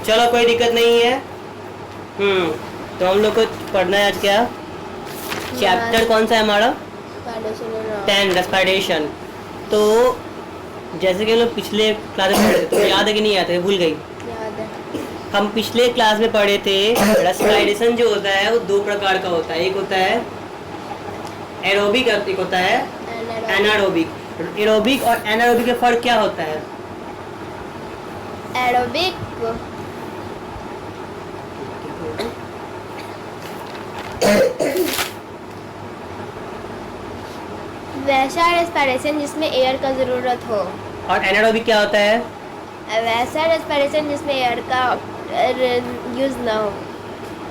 चलो कोई दिक्कत नहीं है। तो हम लोग को पढ़ना है आज क्या, चैप्टर कौन सा है हमारा? 10 रेस्पिरेशन। तो जैसे कि हम लोग पिछले क्लास में पढ़े थे, तो याद है कि नहीं याद है, भूल गई? याद है। हम पिछले क्लास में पढ़े थे रेस्पिरेशन जो होता है वो दो प्रकार का होता है, एक होता है एरोबिक, एक होता है एनारोबिक। एरोबिक और एनारोबिक का फर्क क्या होता है? एरोबिक वैसा रेस्पिरेशन जिसमें एयर का जरूरत हो। और एनारोबिक क्या होता है? वैसा रेस्पिरेशन जिसमें एयर का यूज ना हो।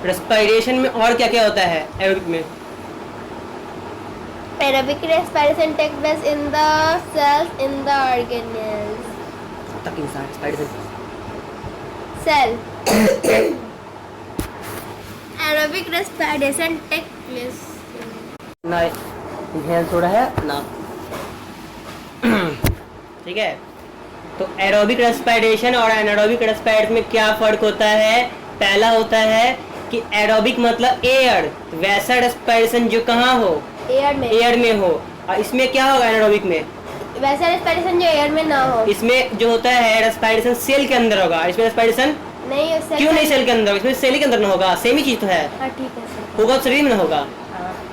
रेस्पिरेशन में और क्या क्या होता है एरोबिक में? Aerobic respiration take place in the cells in the organelles. तक इंसान respiration cell. Aerobic respiration take place ना, इनहेल थोड़ा है ना। ठीक है, तो एरोबिक रेस्पिरेशन और एनारोबिक रेस्पिरेशन में क्या फर्क होता है? पहला होता है कि एरोबिक मतलब एयर, वैसा रेस्पिरेशन जो कहाँ हो? एयर में हो। और इसमें क्या होगा एनारोबिक में? वैसा रेस्पिरेशन जो एयर में ना हो। इसमें जो होता है रेस्पिरेशन सेल के अंदर होगा, इसमें रेस्पिरेशन नहीं, क्यों नहीं सेल के अंदर? इसमें सेल के अंदर ना होगा, सेम ही चीज तो है। हाँ ठीक है सर। होगा तो शरीर में ना होगा।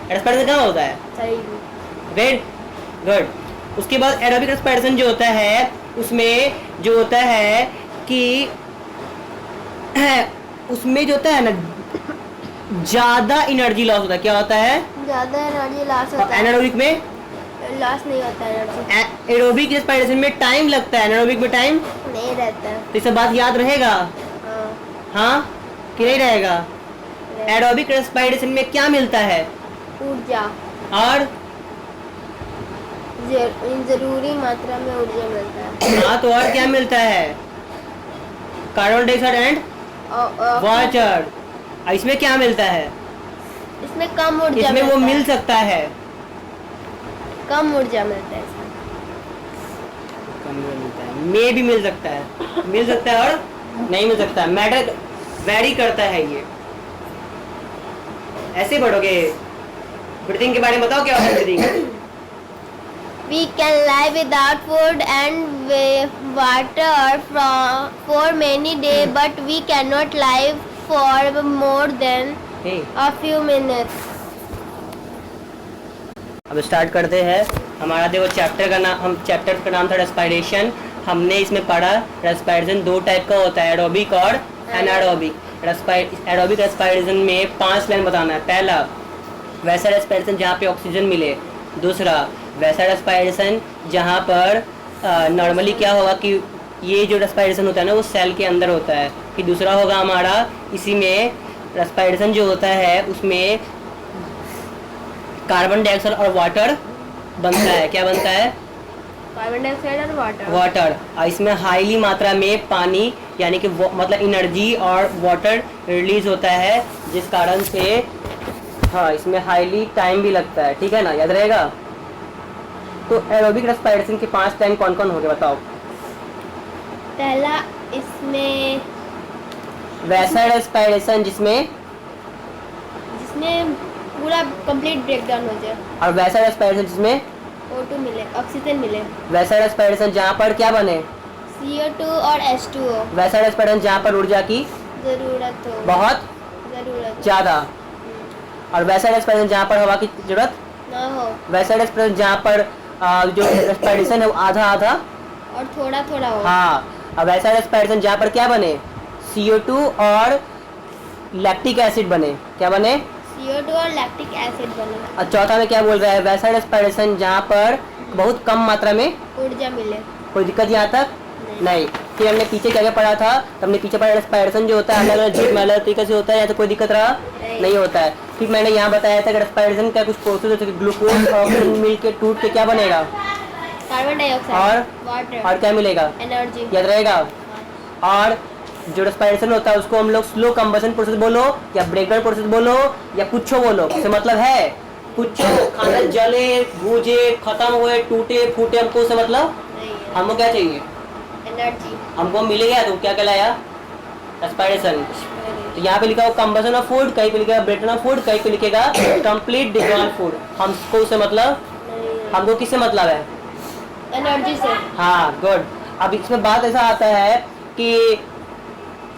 रेस्पिरेशन कहाँ होता है? सही। Very good. उसके बाद एरोबिक रेस्पिरेशन जो होता है उसमें जो होता है कि उसमें जो होता है ना ज्यादा एनर्जी लॉस होता है। क्या होता है? ज्यादा एनर्जी लॉस होता है। एनारोबिक में लॉस नहीं होता एनर्जी। एरोबिक रेस्पिरेशन में टाइम लगता है, एनारोबिक में टाइम नहीं रहता। तो ये सब बात याद रहेगा? हाँ। हाँ कि नहीं रहेगा? एरोबिक रेस्पिरेशन में क्या मिलता है? ऊर्जा। और जरूरी मात्रा में ऊर्जा मिलता है। हाँ, तो और क्या मिलता है? Carbon dioxide and water. इसमें क्या मिलता है? इसमें कम ऊर्जा इसमें वो मिल है। सकता है, कम ऊर्जा मिलता है इसमें। कम मिलता है, मे भी मिल सकता है, मिल सकता है और नहीं मिल सकता है, मैटर वेरी करता है ये। ऐसे बढ़ोगे। ब्रीथिंग के बारे में बताओ क्या होता है breathing? We can live without food and water for many days, but we cannot live for more than a few minutes. अब स्टार्ट करते हैं। हमारा देखो चैप्टर का नाम, हम चैप्टर का नाम था रेस्पिरेशन। हमने इसमें पढ़ा रेस्पिरेशन दो टाइप का होता है, एरोबिक और एनारोबिक। एरोबिक रेस्पिरेशन में 5 लाइन बताना है। पहला, वैसा रेस्पिरेशन जहाँ पे ऑक्सीजन मिले। दूसरा, वैसा रेस्पिरेशन जहाँ पर नॉर्मली क्या होगा कि ये जो रेस्पिरेशन होता है ना वो सेल के अंदर होता है। कि दूसरा होगा हमारा, इसी में रेस्पिरेशन जो होता है उसमें कार्बन डाइऑक्साइड और वाटर बनता है। क्या बनता है? कार्बन डाइऑक्साइड और वाटर। और इसमें हाईली मात्रा में पानी यानी कि मतलब एनर्जी और वाटर रिलीज होता है, जिस कारण से हाँ इसमें हाईली टाइम भी लगता है। ठीक है ना, याद रहेगा? तो एरोबिक रेस्पिरेशन के 5 टाइम कौन कौन हो गए बताओ? पहला, इसमें वैसा रेस्पिरेशन जिसमें पूरा कंप्लीट ब्रेकडाउन हो जाए। और वैसा रेस्पिरेशन जिसमें O2 मिले, ऑक्सीजन मिले। वैसा रेस्पिरेशन जहाँ पर क्या बने? CO2 और H2O। वैसा रेस्पिरेशन जहाँ पर ऊर्जा की जरूरत हो, बहुत जरूरत ज़्यादा। और वैसा रेस्पिरेशन जहाँ पर हवा की जरूरत ना हो। वैसा रेस्पिरेशन जहाँ पर जो रेस्पिरेशन है वो आधा आधा और थोड़ा थोड़ा हो। हाँ, अब वैसा रेस्पिरेशन जहाँ पर क्या बने? CO2 और लैक्टिक एसिड बने। क्या बने? CO2 और लैक्टिक एसिड बने। और चौथा में क्या बोल रहा है? वैसा रेस्पिरेशन जहाँ पर बहुत कम मात्रा में ऊर्जा मिले। कोई दिक्कत यहाँ तक नहीं। फिर हमने पीछे क्या क्या पढ़ा था? हमने पीछे पढ़ा रेस्पिरेशन जो होता है अलग अलग जीव में अलग तरीके से होता है, या तो कोई दिक्कत रहा नहीं होता है। फिर मैंने यहाँ बताया था कि रेस्पिरेशन का कुछ प्रोसेस होता है, ग्लूकोज और ऑक्सीजन मिलकर टूट के क्या बनेगा? कार्बन डाइऑक्साइड और वाटर और क्या मिलेगा? एनर्जी। याद रहेगा? और जो रेस्पिरेशन होता है उसको हम लोग स्लो कंबशन प्रोसेस बोलो या ब्रेकडाउन प्रोसेस बोलो या कुछ बोलो, इससे मतलब है कुछ खाना जले भूजे खत्म हुए टूटे फूटे, हमको उससे मतलब नहीं है। हमको क्या चाहिए? एनर्जी। हमको मिलेगा तो क्या कहलाया? रेस्पायरेशन। तो यहाँ पे लिखा हो कंबसन ऑफ फूड, कहीं पे लिखेगा ब्रेकडाउन ऑफ फूड, कहीं पे लिखेगा कंप्लीट डिजॉल्व फूड। हमको उससे मतलब, हमको किससे मतलब है? एनर्जी से। हाँ गुड। अब इसमें बात ऐसा आता है कि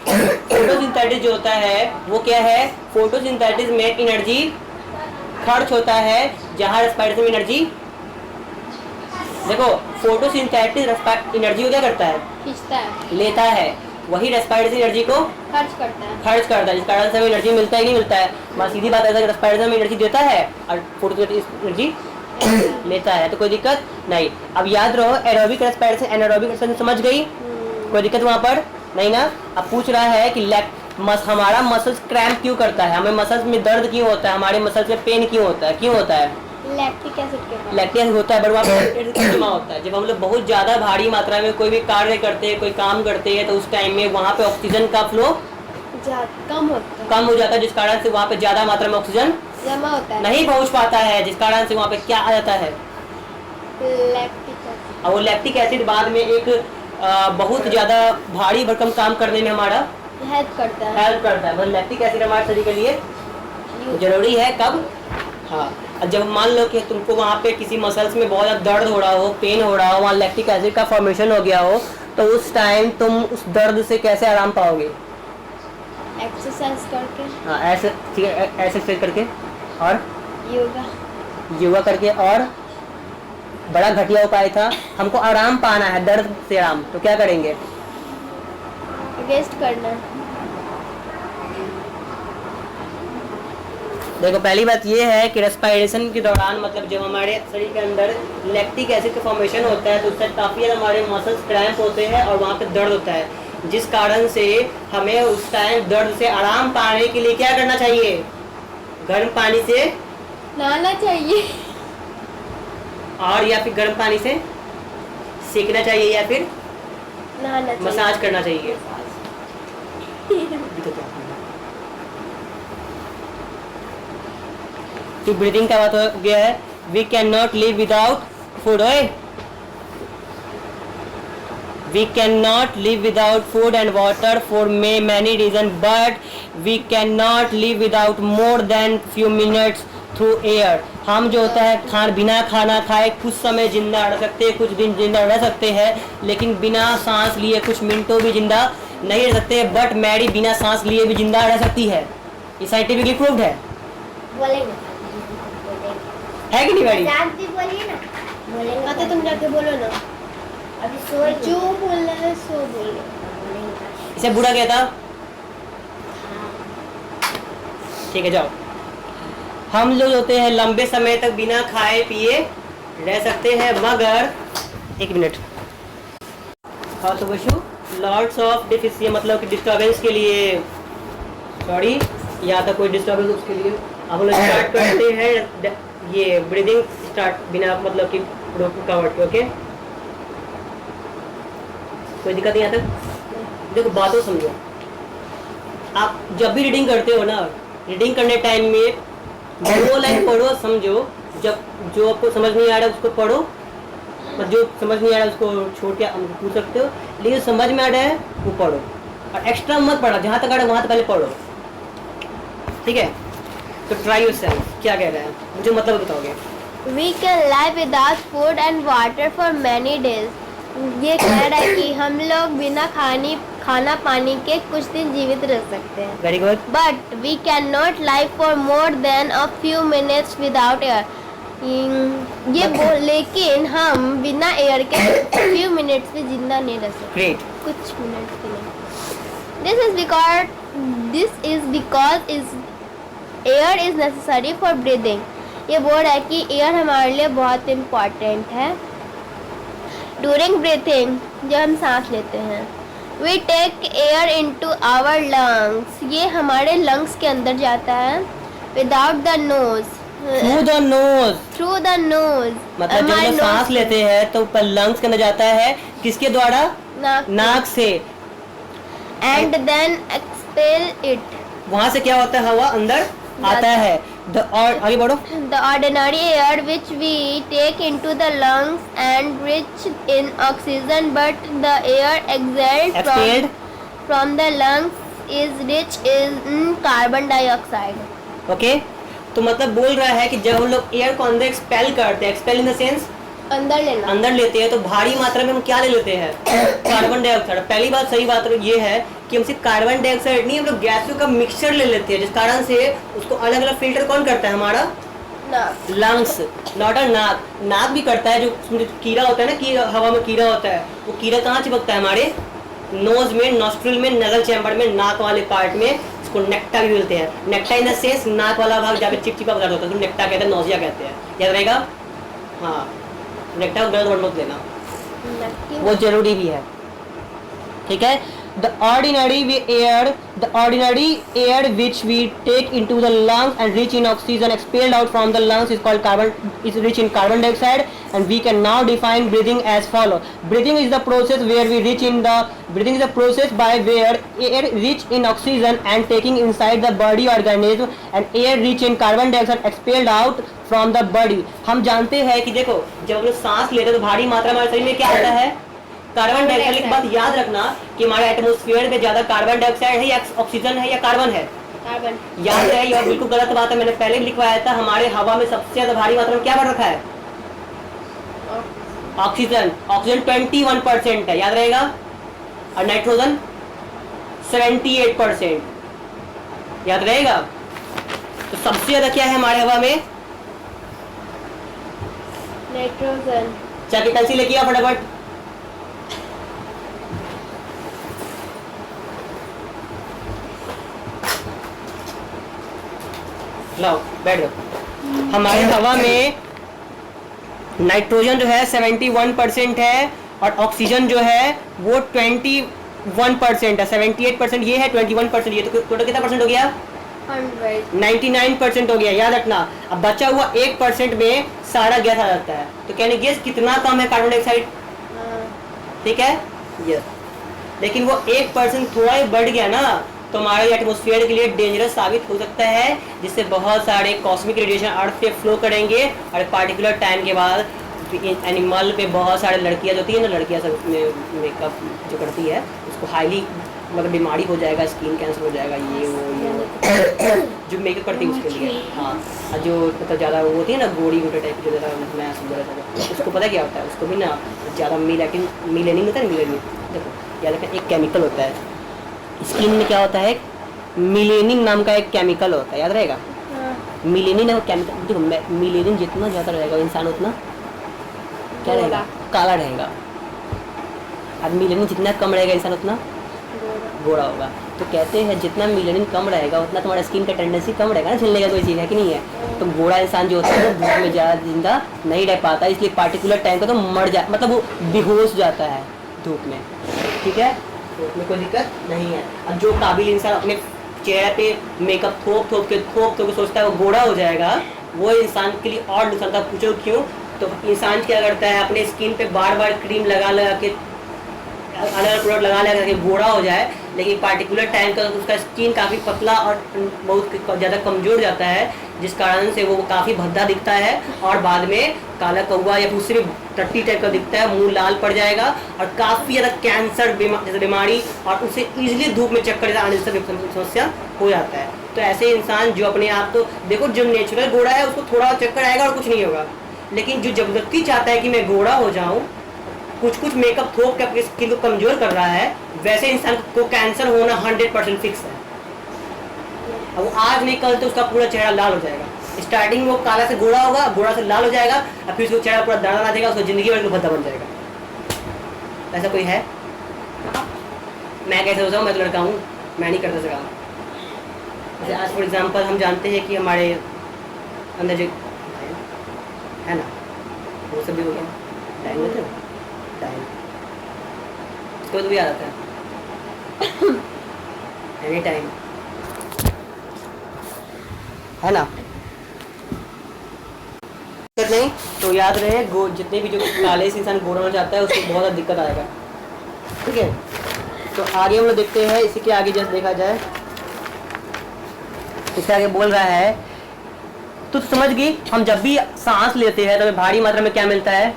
फोटोसिंथेसिस जो होता है वो क्या है? फोटोसिंथेसिस में एनर्जी खर्च होता है, जहाँ रेस्पायरेशन में एनर्जी, देखो फोटोसिंथेसिस एनर्जी को क्या करता है? खींचता है, लेता है। वही रेस्पायरेशन एनर्जी को खर्च करता है। खर्च करता है, जिस कारण से हमें एनर्जी मिलता है कि नहीं मिलता है। बस सीधी बात है, रेस्पायरेशन में एनर्जी देता है और फोटोसिंथेसिस एनर्जी लेता है, तो कोई दिक्कत नहीं। अब याद रहो एरोबिक रेस्पायरेशन एनारोबिक रेस्पायरेशन समझ गई? कोई दिक्कत वहाँ पर नहीं ना? अब पूछ रहा है कि हमारा मसल्स क्रैम्प क्यों करता है, हमें मसल्स में दर्द क्यों होता है, हमारे मसल्स में पेन क्यों होता है? क्यों होता है? लैक्टिक एसिड के कारण। लैक्टिक एसिड होता है, बट वहाँ पे जमा होता है। जब हम लोग बहुत ज़्यादा भारी मात्रा में कोई भी कार्य करते हैं, कोई काम करते हैं, तो उस टाइम में वहाँ पे ऑक्सीजन का फ्लो कम हो जाता है, जिस कारण से वहाँ पे ज़्यादा मात्रा में ऑक्सीजन जमा होता है, नहीं पहुँच पाता है, जिस कारण से वहाँ पे क्या आ जाता है? Lactic acid. और वो लैक्टिक एसिड बाद में एक बहुत ज़्यादा भारी भरकम काम करने में हमारा हेल्प करता है। मतलब लैक्टिक एसिड हमारे शरीर के लिए जरूरी है। कब? हाँ, जब मान लो कि तुमको वहाँ पे किसी मसल्स में बहुत ज़्यादा दर्द हो रहा हो, पेन हो रहा हो, वहाँ लैक्टिक एसिड का फॉर्मेशन हो गया हो, तो उस टाइम तुम उस दर्द से कैसे आराम पाओगे? एक्सरसाइज करके। हाँ ऐसे, ठीक है, एक्सरसाइज करके और योगा करके। और बड़ा घटिया उपाय था, हमको आराम पाना है, दर्द से आराम, तो क्या करेंगे? रेस्ट करना। देखो पहली बात ये है कि रेस्पायरेशन के दौरान, मतलब जब हमारे शरीर के अंदर लैक्टिक एसिड का फॉर्मेशन होता है, तो उससे काफ़ी ज़्यादा हमारे मसल्स क्रैम्प होते हैं और वहाँ पे दर्द होता है, जिस कारण से हमें उस टाइम दर्द से आराम पाने के लिए क्या करना चाहिए? गर्म पानी से नहाना चाहिए, और या फिर गर्म पानी से सेकना चाहिए, या फिर नहाना चाहिए, मसाज करना चाहिए। तो ब्रीदिंग का बात हो गया है। We can not live without food. We cannot live without food and water for many reasons, but we cannot live without more than few minutes through air. हम जो होता है बिना खाना खाए कुछ समय जिंदा रह सकते हैं, कुछ दिन जिंदा रह सकते हैं, लेकिन बिना सांस लिए कुछ मिनटों भी जिंदा नहीं रह सकते। बट मैरी बिना सांस लिए भी जिंदा रह सकती है, ये साइंटिफिकली प्रूव्ड है। है कि नहीं मैरी? बोलिए ना, बोलेंगे तो तुम जाके बोलो ना। अभी जो बोलना है सो बोलो। इसे बुरा कहता? ठीक है जाओ। हम लोग होते हैं लंबे समय तक बिना खाए पिए रह सकते हैं, मगर एक मिनट। हाँ तो बच्चों लॉट्स ऑफ डिफिशियंसी मतलब कि डिस्टर्बेंस के लिए, सॉरी यहाँ तक कोई डिस्टर्बेंस उसके लिए हम लोग स्टार्ट करते हैं ये ब्रीदिंग स्टार्ट बिना मतलब कि रुकावट के। ओके कोई दिक्कत नहीं आता? देखो बातों समझो, आप जब भी रीडिंग करते हो ना, रीडिंग करने टाइम में वो लाइन पढ़ो, समझो, जब जो आपको समझ नहीं आ रहा है उसको पढ़ो, और जो समझ नहीं आ रहा है उसको छोड़ के पूछ सकते हो, लेकिन समझ में आ रहा है वो पढ़ो, और एक्स्ट्रा मत पढ़ो, जहाँ तक आ रहा है वहाँ तक पहले पढ़ो, ठीक है? तो ट्राई योरसेल्फ। क्या कह रहा है मुझे मतलब बताओगे? We can live without food and water for many days. ये कह रहा है कि हम लोग बिना खाना पानी के कुछ दिन जीवित रह सकते हैं। Very good. But we cannot live for more than a few minutes without air. लेकिन हम बिना एयर के few minutes में जिंदा नहीं रह सकते। Great. कुछ मिनट के लिए। This is because air is necessary for breathing. ये बोल रहा है कि एयर हमारे लिए बहुत इम्पोर्टेंट है। ड्यूरिंग ब्रीथिंग जब हम सांस लेते हैं, we take air into our lungs, ये हमारे लंग्स के अंदर जाता है। Without the nose, through the nose मतलब जब हम सांस लेते हैं तो लंग्स के अंदर जाता है, किसके द्वारा? नाक से। एंड देन एक्सपेल इट, वहाँ से क्या होता है? हवा अंदर आता है। आगे बढ़ो। The ordinary air which we take into the lungs and rich in oxygen, but the air exhaled from the lungs is rich in carbon dioxide. Okay, तो मतलब बोल रहा है कि जब हम लोग एयर को अंदर एक्सपेल करते हैं, एक्सपेल इन द सेंस अंदर लेते हैं, तो भारी मात्रा में हम क्या ले लेते हैं? Carbon dioxide. पहली बात सही बात ये है कि हम सिर्फ कार्बन डाइऑक्साइड नहीं, हम लोग गैसों का मिक्सचर ले लेते हैं, जिस कारण से उसको अलग अलग फिल्टर कौन करता है? हमारा लंग्स, नॉट अ नाक। नाक भी करता है, जो उसमें कीड़ा होता है ना, कि हवा में कीड़ा होता है, वो कीड़ा कहाँ चिपकता है? हमारे नोज में, नॉस्ट्रिल में, नजल चैम्बर में, नाक वाले पार्ट में। इसको नेक्टा भी बोलते हैं। नेक्टा इन द सेंस नाक वाला भाग जहाँ पे चिपचिपा पदार्थ होता है, तो नेक्टा कहते हैं, नोजिया कहते हैं। याद रहेगा? हाँ, नेक्टा को गलत वर्ड मत लेना, वो जरूरी भी है। ठीक है। The ordinary air which we take into the lungs and rich in oxygen expelled out from the lungs is rich in carbon dioxide, and we can now define breathing as follow. Breathing is the process by where air rich in oxygen and taking inside the body organism and air rich in carbon dioxide expelled out from the body. हम जानते हैं कि देखो, जब हम लोग सांस लेते हैं तो भारी मात्रा में हमारे शरीर में क्या होता है? Carbon dioxide. एक बात याद रखना कि हमारे एटमॉस्फेयर में ज्यादा कार्बन डाइऑक्साइड है या ऑक्सीजन है या कार्बन है? कार्बन। याद है, यह बिल्कुल गलत बात है, मैंने पहले भी लिखवाया था। हमारे हवा में सबसे ज्यादा भारी मात्रा में क्या बढ़ रखा है? ऑक्सीजन। ऑक्सीजन 21% है, याद रहेगा। और नाइट्रोजन 78%, याद रहेगा। तो सबसे ज्यादा क्या है हमारे हवा में? नाइट्रोजन। चाहे पेंसिल लेके आओ फटाफट। लाओ, बैठ जाओ। हमारे हवा में नाइट्रोजन जो है 71% है, और ऑक्सीजन जो है वो 21% है। 78% ये है, 21% ये, तो टोटल कितना परसेंट हो गया? 99% हो गया, याद रखना। अब बचा हुआ 1% में सारा गैस आ जाता है, तो कहने गैस कितना कम है? Carbon dioxide. ठीक है, यस। लेकिन वो 1% थोड़ा ही बढ़ गया ना, तो हमारे एटमॉस्फेयर के लिए डेंजरस साबित हो सकता है, जिससे बहुत सारे कॉस्मिक रेडिएशन अर्थ पे फ्लो करेंगे, और पार्टिकुलर टाइम के बाद एनिमल पे बहुत सारे लड़कियां जो होती है ना, लड़कियां सब मेकअप जो करती है, उसको हाईली मतलब बीमारी हो जाएगा, स्किन कैंसर हो जाएगा, ये जो मेकअप करती है उसके लिए। हाँ, जो मतलब ज़्यादा वो होती है ना, गोरी गोटे टाइप की, जो ज़्यादा मैं सुंदर रहता है, उसको पता क्या होता है? उसको भी ना ज़्यादा मिलेनिंग होता है। मिलेनिंग देखो, याद रखना, एक केमिकल होता है स्किन में, क्या होता है? मिलेनिन नाम का एक केमिकल होता है, याद रहेगा। मिलेनिन है वो केमिकल। देखो, मिलेनिन जितना ज़्यादा रहेगा इंसान उतना क्या रहेगा? काला रहेगा। और मिलेनिन जितना कम रहेगा इंसान उतना गोरा होगा। तो कहते हैं जितना मिलेनिन कम रहेगा उतना तुम्हारा स्किन का टेंडेंसी कम रहेगा ना छिलने का, कोई चीज़ है कि नहीं है? तो गोरा इंसान जो होता है वो धूप में ज़्यादा जिंदा नहीं रह पाता, इसलिए पार्टिकुलर टाइम पर तो मर जा, मतलब वो बेहोश जाता है धूप में। ठीक है, तो उसमें कोई दिक्कत नहीं है। अब जो काबिल इंसान अपने चेहरे पे मेकअप थोप के सोचता है वो गोरा हो जाएगा, वो इंसान के लिए और नुकसान था। पूछो क्यों? तो इंसान क्या करता है? अपने स्किन पे बार बार क्रीम लगा के, अलग अलग प्रोडक्ट लगा के गोरा हो जाए, लेकिन पार्टिकुलर टाइम का उसका स्किन काफ़ी पतला और बहुत ज़्यादा कमज़ोर जाता है, जिस कारण से वो काफ़ी भद्दा दिखता है, और बाद में काला कौवा या दूसरी टट्टी टाइप का दिखता है, मुंह लाल पड़ जाएगा, और काफ़ी ज़्यादा कैंसर जैसे बीमारी, और उसे ईजिली धूप में चक्कर आने जैसा समस्या हो जाता है। तो ऐसे इंसान जो अपने आप तो देखो, जो नेचुरल गोरा है उसको थोड़ा चक्कर आएगा और कुछ नहीं होगा, लेकिन जो जबरदस्ती चाहता है कि मैं गोरा हो जाऊँ, कुछ मेकअप थोप के अपनी स्किन को कमजोर कर रहा है, वैसे इंसान को कैंसर होना 100% फिक्स है। अब वो आज नहीं कल तो उसका पूरा चेहरा लाल हो जाएगा। स्टार्टिंग में वो काला से गोरा होगा, गोरा से लाल हो जाएगा, और फिर उसका चेहरा पूरा दाना आ जाएगा, उसको जिंदगी भर भद्दा बन जाएगा। ऐसा कोई है? मैं कैसे हो जाऊँ? मैं तो लड़का हूँ, मैं नहीं करता सका। जैसे आज फॉर एग्जाम्पल हम जानते हैं कि हमारे अंदर जो है ना, वो सब भी हो गया टाइम में, तो टाइम इसको तो भी आ जाता है एनी टाइम, है ना? नहीं तो याद रहे, जितने भी जो काले से इंसान गोरा होना चाहता है उसको बहुत ज़्यादा दिक्कत आएगा। ठीक है, तो आगे हम लोग देखते हैं। इसी के आगे जैसे देखा जाए, इसके आगे बोल रहा है, तो समझ गई, हम जब भी सांस लेते हैं तो हमें भारी मात्रा में क्या मिलता है?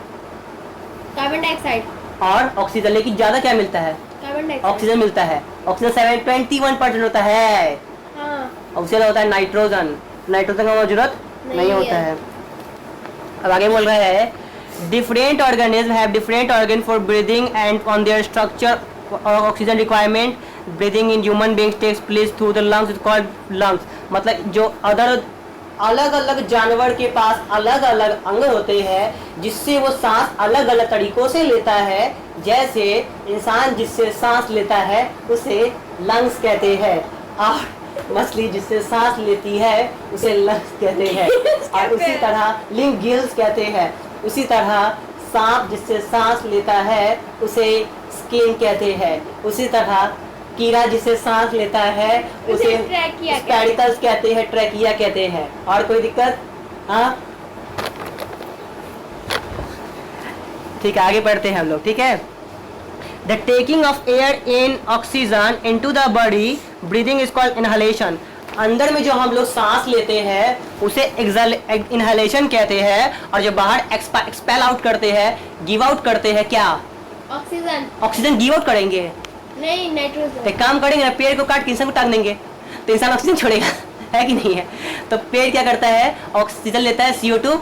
कार्बन डाइऑक्साइड और ऑक्सीजन। लेकिन ज़्यादा क्या मिलता है? Carbon dioxide. ऑक्सीजन मिलता है। ऑक्सीजन 721% होता है। हाँ। ऑक्सीजन होता है नाइट्रोजन। नाइट्रोजन का जरूरत नहीं होता है। अब आगे बोल रहा है different organism have different organ for breathing and on their structure oxygen requirement. Breathing in human beings takes place through the lungs is called lungs. मतलब जो अदर अलग अलग जानवर के पास अलग अलग अंग होते हैं जिससे वो सांस अलग अलग तरीकों से लेता है। जैसे इंसान जिससे सांस लेता है उसे लंग्स कहते हैं, और मछली जिससे सांस लेती है उसे लंग्स कहते हैं, और उसी तरह लिंग गिल्स कहते हैं। उसी तरह सांप जिससे सांस लेता है उसे स्किन कहते हैं। उसी तरह कीड़ा जिससे सांस लेता है उसे स्पैडिकल्स कहते हैं, ट्रैकिया कहते हैं। और कोई दिक्कत? हाँ ठीक है, आगे पढ़ते हैं हम लोग। ठीक है, the taking of air in oxygen into the body breathing is called inhalation. अंदर में जो हम लोग सांस लेते हैं उसे इनहेलेशन कहते हैं, और जो बाहर एक्सपेल आउट करते हैं, गिव आउट करते हैं क्या? ऑक्सीजन। ऑक्सीजन गिव आउट करेंगे नहीं, नाइट्रोजन। एक काम करेंगे ना, पेड़ को काट के इंसान को टांग देंगे तो इंसान ऑक्सीजन छोड़ेगा है कि नहीं है? तो पेड़ क्या करता है? ऑक्सीजन लेता है, CO2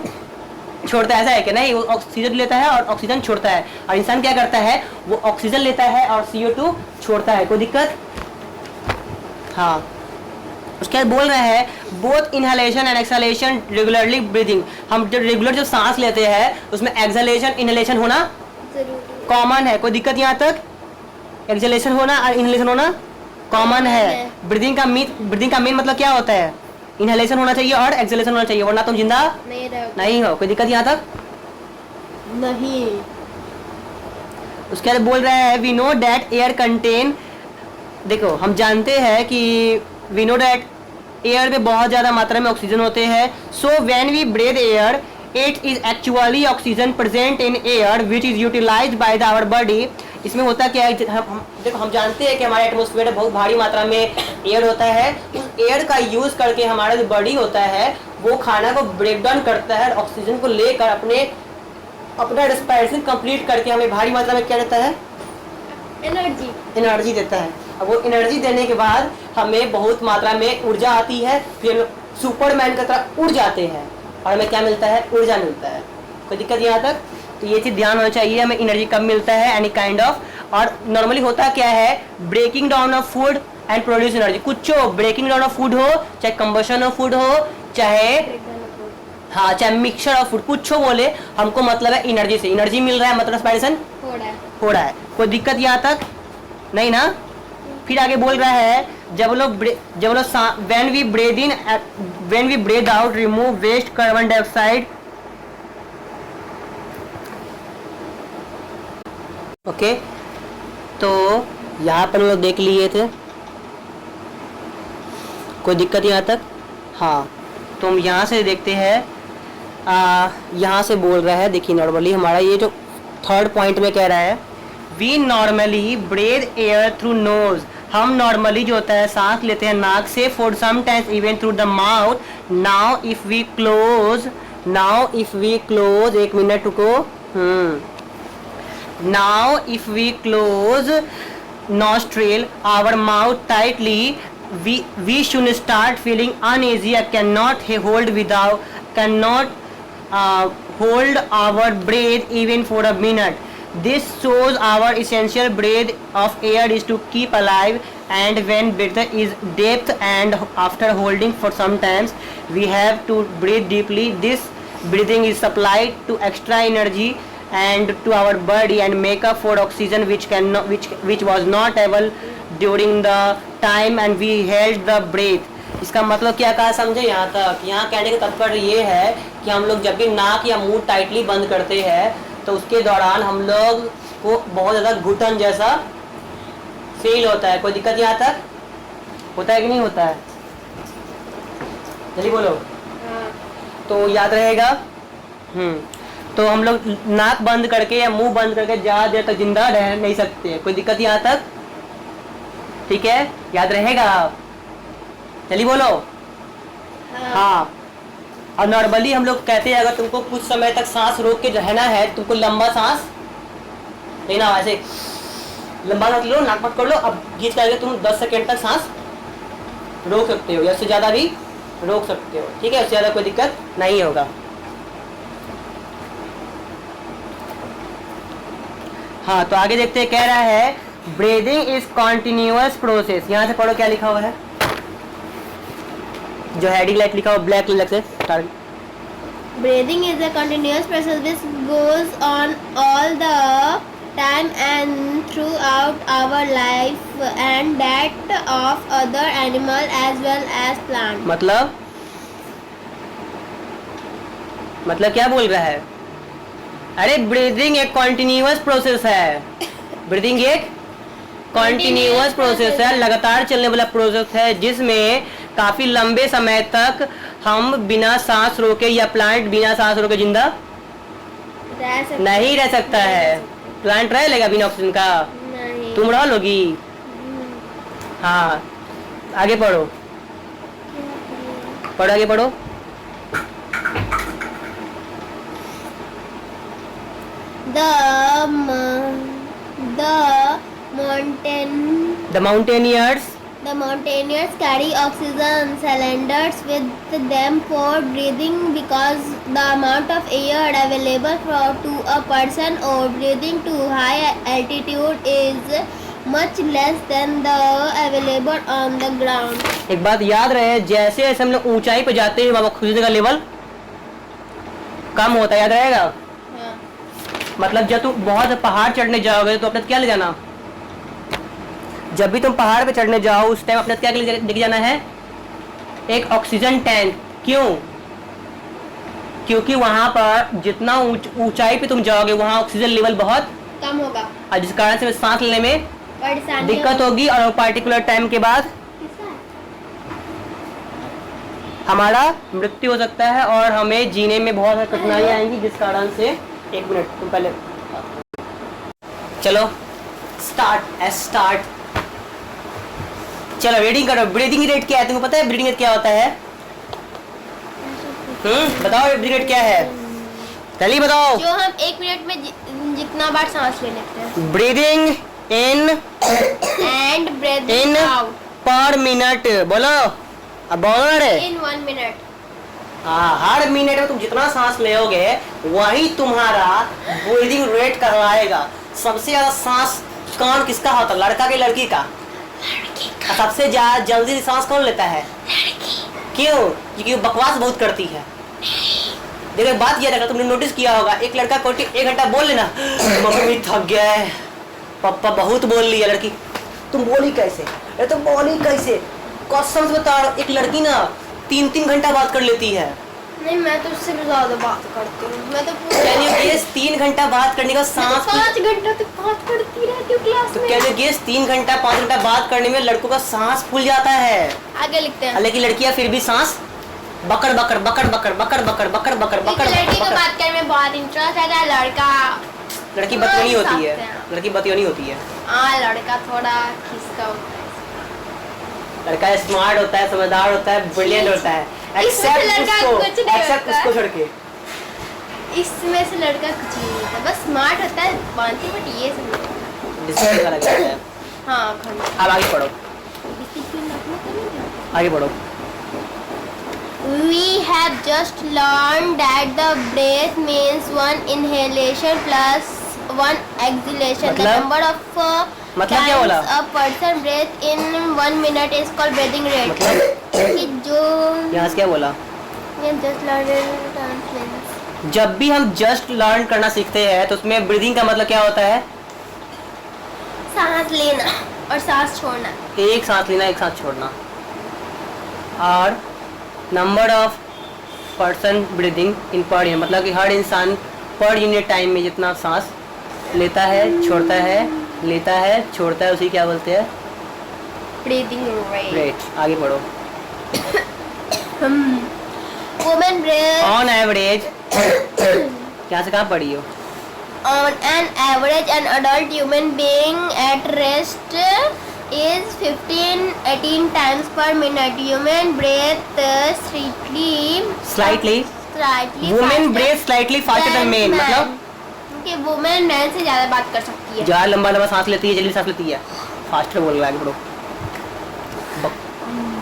छोड़ता है। ऐसा है कि नहीं? वो ऑक्सीजन लेता है और ऑक्सीजन छोड़ता है। और इंसान क्या करता है? वो ऑक्सीजन लेता है और CO2 छोड़ता है। कोई दिक्कत? हाँ, उसके बाद बोल रहे हैं both inhalation and exhalation regularly breathing. हम जो रेगुलर जो सांस लेते हैं उसमें एक्सहेलेशन इनहेलेशन होना जरूरी कॉमन है। कोई दिक्कत यहाँ तक? एक्सहेलेशन होना और इनहेलेशन होना कॉमन है। ब्रीदिंग का मेन मतलब क्या होता है? इनहेलेशन होना चाहिए और एक्सहेलेशन होना चाहिए, वरना तुम जिंदा नहीं हो। कोई दिक्कत यहाँ तक? नहीं। उसके बाद बोल रहा है we know that air contain. देखो, हम जानते हैं कि वी नो दैट एयर में बहुत ज़्यादा मात्रा में ऑक्सीजन होते हैं। So when we breathe air it is actually oxygen present in air which is utilised by the our body. इसमें होता क्या है? देखो, हम जानते हैं कि हमारे एटमॉस्फेयर में बहुत भारी मात्रा में एयर होता है। उस एयर का यूज करके हमारा जो बॉडी होता है वो खाना को ब्रेक डाउन करता है, ऑक्सीजन को लेकर अपना रेस्पिरेशन कंप्लीट करके हमें भारी मात्रा में क्या देता है? एनर्जी देता है। अब वो एनर्जी देने के बाद हमें बहुत मात्रा में ऊर्जा आती है, फिर सुपरमैन की तरह उड़ जाते हैं और हमें क्या मिलता है? ऊर्जा मिलता है। कोई दिक्कत यहाँ तक? तो ये चीज़ ध्यान होना चाहिए, हमें एनर्जी कब मिलता है, एनी काइंड ऑफ। और नॉर्मली होता क्या है? Breaking down of food and produce energy. कुछ ब्रेकिंग डाउन ऑफ फूड हो, चाहे कंबशन ऑफ फूड हो, चाहे मिक्सचर ऑफ फूड, कुछ बोले, हमको मतलब है एनर्जी से। एनर्जी मिल रहा है मतलब रेस्पिरेशन हो रहा है। कोई दिक्कत यहाँ तक नहीं ना? फिर आगे बोल रहा है जब लोग when we breathe out remove waste carbon dioxide. Okay, तो यहाँ पर हम लोग देख लिए थे। कोई दिक्कत यहाँ तक? हाँ, तो हम यहाँ से देखते हैं। यहाँ से बोल रहा है, देखिए नॉर्मली हमारा ये जो थर्ड पॉइंट में कह रहा है we normally breathe air through nose. हम नॉर्मली जो होता है सांस लेते हैं नाक से, for sometimes even through the mouth. Now if we close एक मिनट रुको। Now if we close nostril, our mouth tightly, we should start feeling uneasy. I cannot hold our breath even for a minute. This shows our essential breath of air is to keep alive, and when breath is depth and after holding for some times we have to breathe deeply. This breathing is supplied to extra energy and to our body and make up for oxygen which was not able during the time and we held the breath. इसका मतलब क्या कहा समझे यहाँ तक? यहाँ कहने का तात्पर्य ये है कि हम लोग जब भी नाक या मुंह टाइटली बंद करते हैं तो उसके दौरान हम लोग को बहुत ज़्यादा घुटन जैसा फील होता है। कोई दिक्कत यहाँ तक? होता है कि नहीं होता है? जल्दी बोलो। तो याद रहेगा। तो हम लोग नाक बंद करके या मुंह बंद करके ज़्यादा देर तक जिंदा रह नहीं सकते। कोई दिक्कत यहाँ तक? ठीक है, याद रहेगा। चलिए बोलो। हाँ, और नॉर्मली हम लोग कहते हैं अगर तुमको कुछ समय तक सांस रोक के रहना है, तुमको लंबा सांस लेना, वैसे लंबा सांस लो, नाक बंद कर लो। अब खींच करके तुम 10 सेकंड तक सांस रोक सकते हो या उससे ज्यादा भी रोक सकते हो, ठीक है, उससे ज्यादा कोई दिक्कत नहीं होगा। हाँ, तो आगे देखते हैं, कह रहा है ब्रीदिंग इज कॉन्टिन्यूअस प्रोसेस। यहाँ से पढ़ो क्या लिखा हुआ है, जो हेडिंग लाइट लिखा हुआ ब्लैक कलर से। Breathing is a continuous process which goes on all the time and throughout our life and that of other animal as well as plant. मतलब क्या बोल रहा है? अरे ब्रीदिंग एक कॉन्टिन्यूअस प्रोसेस है। ब्रीदिंग एक कॉन्टिन्यूअस प्रोसेस है, लगातार चलने वाला प्रोसेस है, जिसमें काफी लंबे समय तक हम बिना सांस रोके या प्लांट बिना सांस रोके जिंदा नहीं रह सकता है। प्लांट रह लेगा बिना ऑक्सीजन का? नहीं। तुम रह लोगी? हाँ, आगे पढ़ो, पढ़ो, आगे पढ़ो। The mountaineers carry oxygen cylinders with them for breathing because the amount of air available to a person or breathing to high altitude is much less than the available on the ground. एक बात याद रहे, जैसे जैसे हम लोग ऊंचाई पे जाते हैं वहाँ ऑक्सीजन का लेवल कम होता है, याद रहेगा? हाँ। मतलब जब तुम बहुत पहाड़ चढ़ने जाओगे तो अपने क्या ले जाना? जब भी तुम पहाड़ पे चढ़ने जाओ उस टाइम अपने क्या लेके जाना है? एक ऑक्सीजन टैंक। क्यों? क्योंकि वहां पर जितना ऊंचाई पे तुम जाओगे वहां ऑक्सीजन लेवल बहुत कम होगा और जिस कारण से सांस लेने में परेशानी दिक्कत होगी और पार्टिकुलर टाइम के बाद हमारा मृत्यु हो सकता है और हमें जीने में बहुत सारी कठिनाइयां आएंगी, जिस कारण से एक मिनट तुम पहले चलो स्टार्ट चलो रीडिंग करो। ब्रीदिंग रेट क्या है तुमको पता है? ब्रीदिंग रेट क्या होता है? बताओ ब्रीदिंग रेट क्या है, चलिए बताओ। जो हम 1 मिनट में जितना बार सांस ले लेते हैं। Breathing in and breathing out पर मिनट। बोलो, अब बोलो रे। इन 1 मिनट। हाँ, हर मिनट में तुम जितना सांस लोगे वही तुम्हारा ब्रीदिंग रेट कहलाएगा। सबसे ज्यादा सांस कौन किसका होता है? लड़का के लड़की का? सबसे ज्यादा जल्दी सांस कौन लेता है? क्यों? क्योंकि बकवास बहुत करती है। देखो बात याद रखना, तुमने नोटिस किया होगा, एक लड़का को 1 घंटा बोल लेना, मम्मी थक गया है, पापा बहुत बोल लिया। लड़की तुम बोली कैसे? अरे तुम बोली कैसे? कसम से बता रहा हूं, एक लड़की ना 3-3 घंटा बात कर लेती है। नहीं, मैं तो उससे भी ज्यादा बात करती हूँ। मैं तो कैन यू गेस 3 घंटा बात करने का सांस 5 घंटा तक बात करती रहती हूँ क्लास में। कैन यू गेस 3 घंटा 5 घंटा बात करने में लड़कों का सांस फूल जाता है। आगे लिखते हैं। लेकिन लड़कियां फिर भी सांस बकर बकर बकर बकर बकर बकर बकर बकर बकर। लड़की को बात करने में बहुत इंटरेस्ट है, लड़की बतियोनी होती है, लड़की बतियोनी होती है। हाँ, लड़का थोड़ा खिसका होता है। लड़का स्मार्ट होता है, समझदार होता है, ब्रिलियंट होता है, एक्सेप्ट उसको छोड़ के। इसमें से लड़का कुछ नहीं होता, बस स्मार्ट होता है, बांती बट ये सब डिस्कस अलग है। हाँ, अब आगे पढ़ो, आगे पढ़ो। We have just learned that the breath means 1 inhalation plus 1 exhalation. The number of मतलब क्या बोला? a person breathe in 1 minute is called breathing rate. कि जो यहाँ से क्या बोला? just learned जब भी हम जस्ट लर्न करना सीखते हैं तो उसमें ब्रीदिंग का मतलब क्या होता है? सांस लेना और सांस छोड़ना। एक सांस लेना, एक सांस छोड़ना। और number of person breathing in per unit, मतलब कि हर इंसान पर यूनिट टाइम में जितना सांस लेता है, छोड़ता है, लेता है, छोड़ता है, उसी क्या बोलते हैं? Breathing rate. आगे पढ़ो। वुमेन ब्रेथ ऑन एवरेज क्या से कहाँ पढ़ी हो? On an average, an adult human being at rest is 15-18 times per minute. Human breathe slightly Women breathe slightly faster than men. मतलब कि वुमेन मैन से ज्यादा बात कर सकती है। ज्यादा लंबा लंबा सांस लेती है, जल्दी सांस लेती है। फास्टर बोल रहा है bro.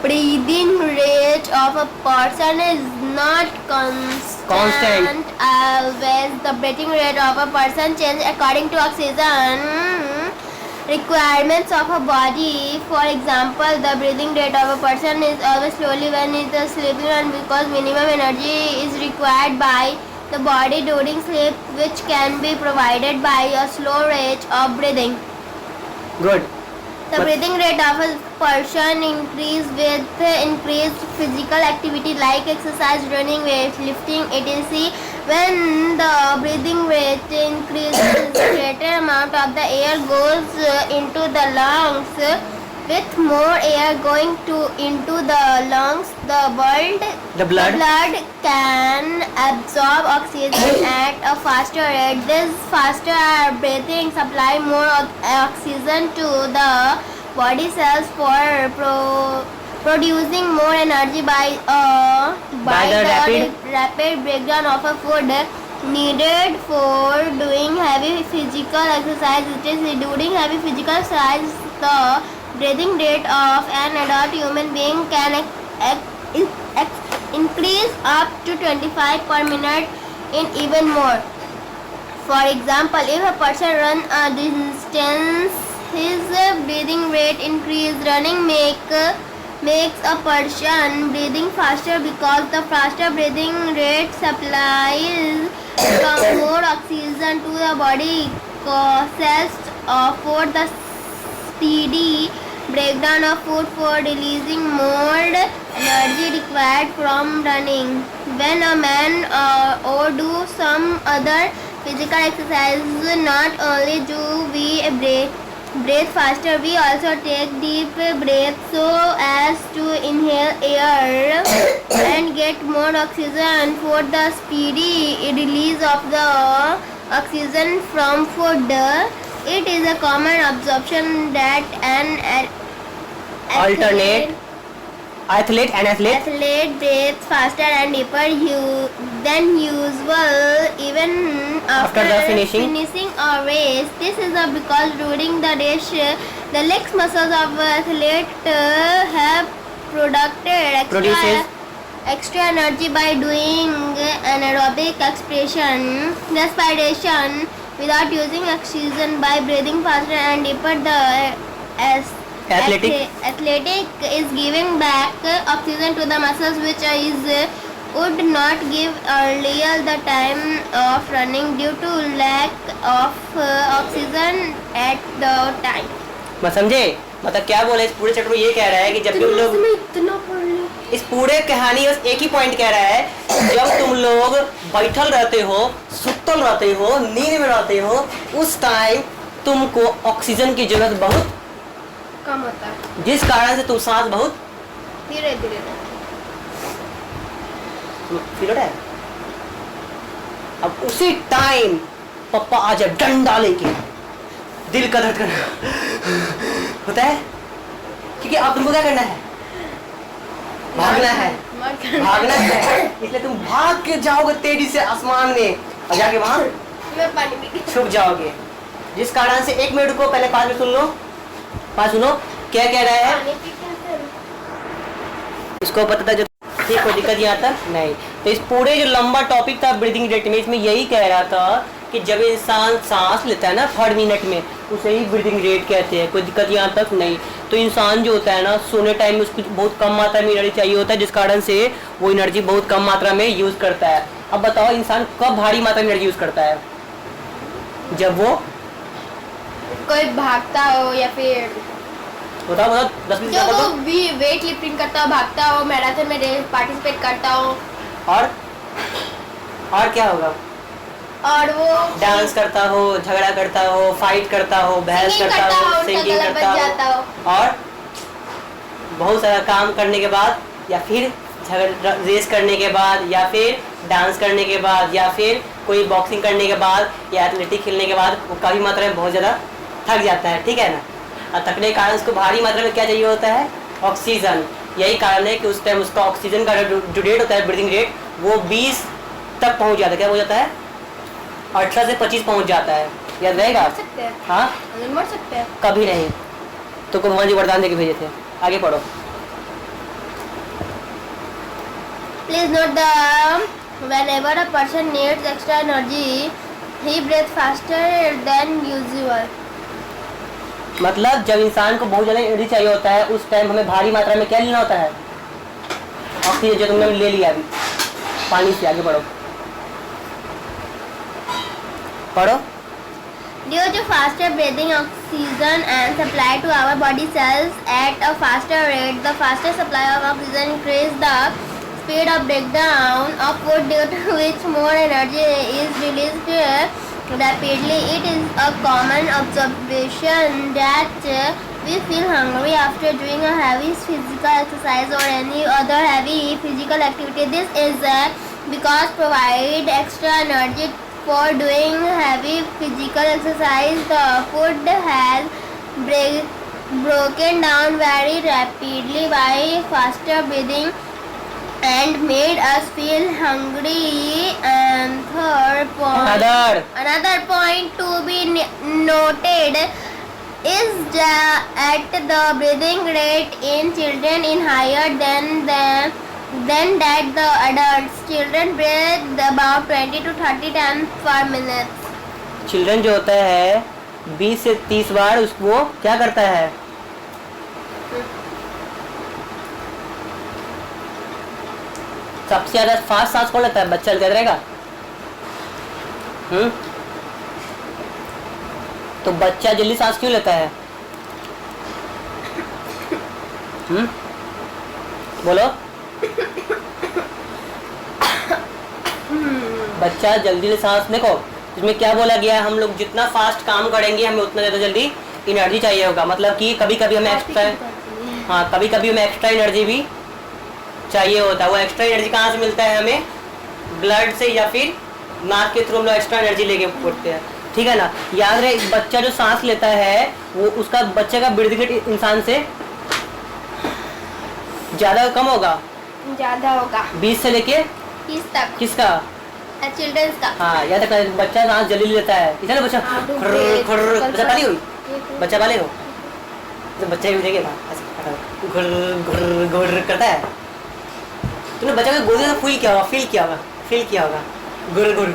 Breathing rate of a person is not constant. Always the breathing rate of a person changes according to oxygen requirements of a body. For example, the breathing rate of a person is always slowly when it is sleeping, and because minimum energy is required by the body during sleep, which can be provided by a slow rate of breathing. Good. The breathing rate of a person increase with increased physical activity like exercise, running, weightlifting, etc. When the breathing rate increases, greater amount of the air goes into the lungs. With more air going into the lungs, the blood can absorb oxygen at a faster rate. This faster breathing supply more oxygen to the body cells for producing more energy by the rapid breakdown of a food needed for doing heavy physical exercise. It is during heavy physical exercise the breathing rate of an adult human being can increase up to 25 per minute in even more. For example, if a person runs a distance, his breathing rate increase. Running makes a person breathing faster because the faster breathing rate supplies more oxygen to the body cells for the speedy breakdown of food for releasing more energy required from running. When a man or do some other physical exercise, not only do we breathe faster, we also take deep breaths so as to inhale air and get more oxygen for the speedy release of the oxygen from food. It is a common observation that an athlete breathes faster and deeper than usual even after finishing a race. This is because during the race the legs muscles of athlete have produced extra energy by doing anaerobic respiration without using oxygen. By breathing faster and deeper, the athletic is giving back oxygen to the muscles which would not give earlier the time of running due to lack of oxygen at the time. मैं समझे? मतलब क्या बोले इस पूरे chapter में ये कह रहा है कि जब तुम लोग इस पूरे कहानी बस एक ही पॉइंट कह रहा है, जब तुम लोग बैठल रहते हो, सुतल रहते हो, नींद में रहते हो, उस टाइम तुमको ऑक्सीजन की जरूरत बहुत कम होता है, जिस कारण से तुम सांस बहुत धीरे धीरे फील होता है। अब उसी टाइम पापा आ जाए डंडा लेके, दिल का धड़कन होता है, क्योंकि अब तुमको क्या करना है? भागना है, इसलिए तुम भाग के जाओगे तेजी से आसमान में और जाके वहां छुप जाओगे। जिस कारण से 1 मिनट को पहले 5 मिनट सुनो क्या कह रहा है, इसको पता था जो ठीक, कोई दिक्कत यहाँ तक नहीं। तो इस पूरे जो लंबा टॉपिक था ब्रीदिंग रेट में, इसमें यही कह रहा था कि जब इंसान सांस लेता है ना 3 मिनट में, उसे ही ब्रीदिंग रेट कहते हैं। कोई दिक्कत यहाँ तक नहीं। तो इंसान जो होता है ना, सोने टाइम में उसको बहुत कम मात्रा में एनर्जी चाहिए होता है, जिस कारण से वो एनर्जी बहुत कम मात्रा में यूज़ करता है। अब बताओ इंसान कब भारी मात्रा में एनर्जी यूज़ करता है? जब वो कोई भागता हो या फिर बताओ 10 मिनट, जो वो भी वेट लिफ्टिंग करता हो, भागता हो, मैराथन में पार्टिसिपेट करता हो, और क्या होगा? और वो डांस करता हो, झगड़ा करता हो, फाइट करता हो, बहस करता हो, सिंगिंग करता हो, और बहुत सारा काम करने के बाद, या फिर रेस करने के बाद, या फिर डांस करने के बाद, या फिर कोई बॉक्सिंग करने के बाद, या एथलेटिक खेलने के बाद वो काफ़ी मात्रा में बहुत ज़्यादा थक जाता है, ठीक है ना। और थकने के कारण उसको भारी मात्रा में क्या चाहिए होता है? ऑक्सीजन। यही कारण है कि उस टाइम उसका ऑक्सीजन का जो रेट होता है, ब्रीदिंग रेट, वो 20 तक पहुँच जाता है। क्या हो जाता है? 18 से 25 पहुंच जाता है, याद रहेगा? मर सकते हैं, हाँ मर सकते हैं। कभी नहीं, तो भगवान जी वरदान देके भेजे थे। आगे पढ़ो। Please note the whenever a person needs extra energy, he breathes faster than usual. मतलब जब इंसान को बहुत ज़्यादा एनर्जी चाहिए होता है उस टाइम हमें भारी मात्रा में क्या लेना होता है? ऑक्सीजन, जो तुमने ले लिया अभी पानी से। आगे पढ़ो पढ़ो। Due to faster breathing, oxygen and supply to our body cells at a faster rate. The faster supply of oxygen increases the speed of breakdown of food, due to which more energy is released rapidly. It is a common observation that we feel hungry after doing a heavy physical exercise or any other heavy physical activity. This is because provide extra energy for doing heavy physical exercise. The food has broken down very rapidly by faster breathing and made us feel hungry. And third point, another point to be noted is that the breathing rate in children is higher than that the adults. Children breathe about 20 to 30 times per minute. Children जो होता है 20 से 30 बार उसको क्या करता है? सबसे ज्यादा फास्ट सांस कौन लेता है? बच्चा क्या रहेगा? तो बच्चा जल्दी सांस क्यों लेता है? बोलो। बच्चा जल्दी सांस, देखो इसमें क्या बोला गया है, हम लोग जितना फास्ट काम करेंगे हमें उतना ज़्यादा जल्दी एनर्जी चाहिए होगा। मतलब कि कभी कभी हमें एक्स्ट्रा, हाँ कभी कभी हमें एक्स्ट्रा एनर्जी भी चाहिए होता है। वो एक्स्ट्रा एनर्जी कहाँ से मिलता है? हमें ब्लड से या फिर नाक के थ्रू हम लोग एक्स्ट्रा एनर्जी लेके उठते हैं, ठीक है ना। याद रहे बच्चा जो सांस लेता है वो उसका बच्चे का ब्रीथ रेट इंसान से ज़्यादा कम होगा, ज़्यादा होगा 20 से लेके 30 तक। किसका? चिल्ड्रंस का। हाँ याद रखना, बच्चा सांस जल्दी लेता है, इधर ना बच्चा बच्चा पाली हुई, बच्चा पाले हो तो बच्चे भी देखे घुर करता है। तूने बच्चा को गोदी में फील किया होगा, फील किया होगा घुर घुर,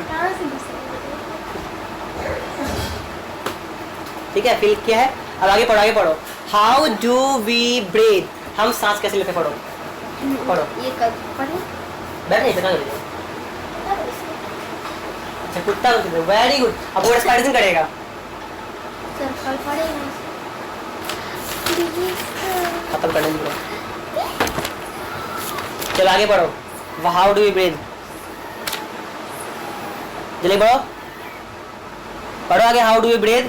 ठीक है, फील किया है। अब आगे पढ़ो। हाउ डू वी ब्रीथ, हम सांस कैसे लेते? पढ़ो ये कर पढ़े, बैठ नहीं सकता। अच्छा कुत्ता, वेरी गुड। अब वो रेस्पिरेशन करेगा। खत्म कर देंगे। चलो आगे पढ़ो। हाउ डू वी ब्रीथ, जल्दी पढ़ो आगे। हाउ डू वी ब्रीथ,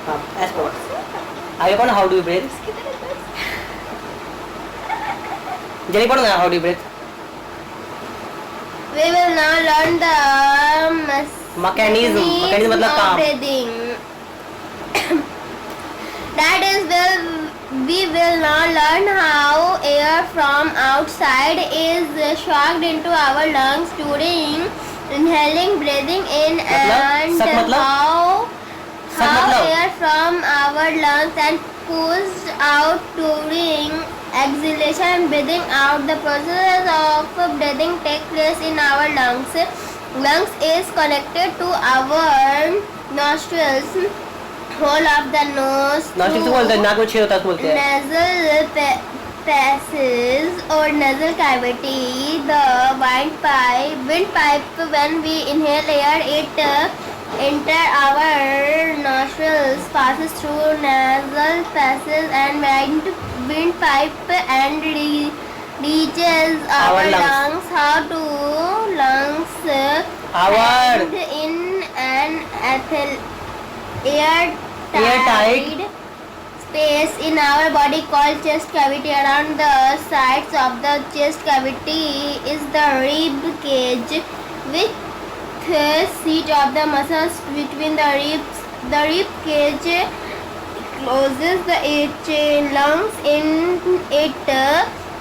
हाँ ऐसे पढ़ो आगे पढ़ो। हाउ डू वी ब्रीथ, जल्दी पढ़ो ना। How do we breathe. We will now learn the mechanism मतलब काम। breathing. That is, we will now learn how air from outside is shocked into our lungs during inhaling, breathing in, and how air from our lungs and pushed out during exhalation and breathing out. The process of breathing takes place in our lungs. Lungs is connected to our nostrils. Whole of the nose nostrils बोलते हैं, नाक में छेद होता है बोलते हैं। nasal passages or nasal cavity. The windpipe, when we inhale air, it enter our nostrils, passes through nasal passages and windpipe and reaches our lungs. How do lungs find in an airtight space in our body called chest cavity? Around the sides of the chest cavity is the rib cage, with seat of the muscles between the ribs. The rib cage closes the lungs in it.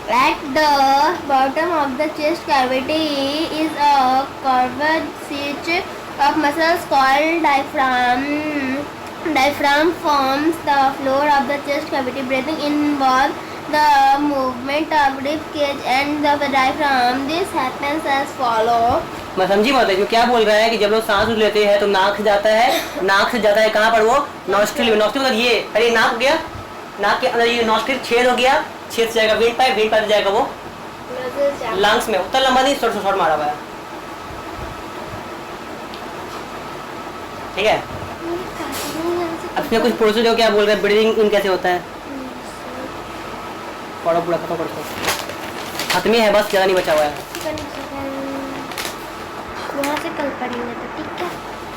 At the bottom of the chest cavity is a curved sheath of muscles called diaphragm. Diaphragm forms the floor of the chest cavity. Breathing involves the movement of rib cage and the diaphragm. This happens as follow. मैं समझी बात है, क्या बोल रहा है कि जब लोग सांस लेते हैं तो नाक से जाता है, नाक से जाता है कहाँ पर? वो नॉस्ट्रिल में। नॉस्ट्रिल मतलब ये, अरे नाक हो गया, नाक के अंदर ये नॉस्ट्रिल छेद हो गया, छेद से जाएगा विंड पाइप, विंड पाइप जाएगा वो लंग्स में। उतना लंबा नहीं, शॉर्ट शॉर्ट मारा हुआ है, ठीक है। अब इसमें कुछ प्रोसीजर हो, क्या बोल रहे हैं, ब्रीदिंग इन कैसे होता है? पढ़ो पूरा, खत्म कर दो, खत्म ही है बस, ज़्यादा नहीं बचा हुआ है। वहाँ से कल पढ़ेंगे तो ठीक है।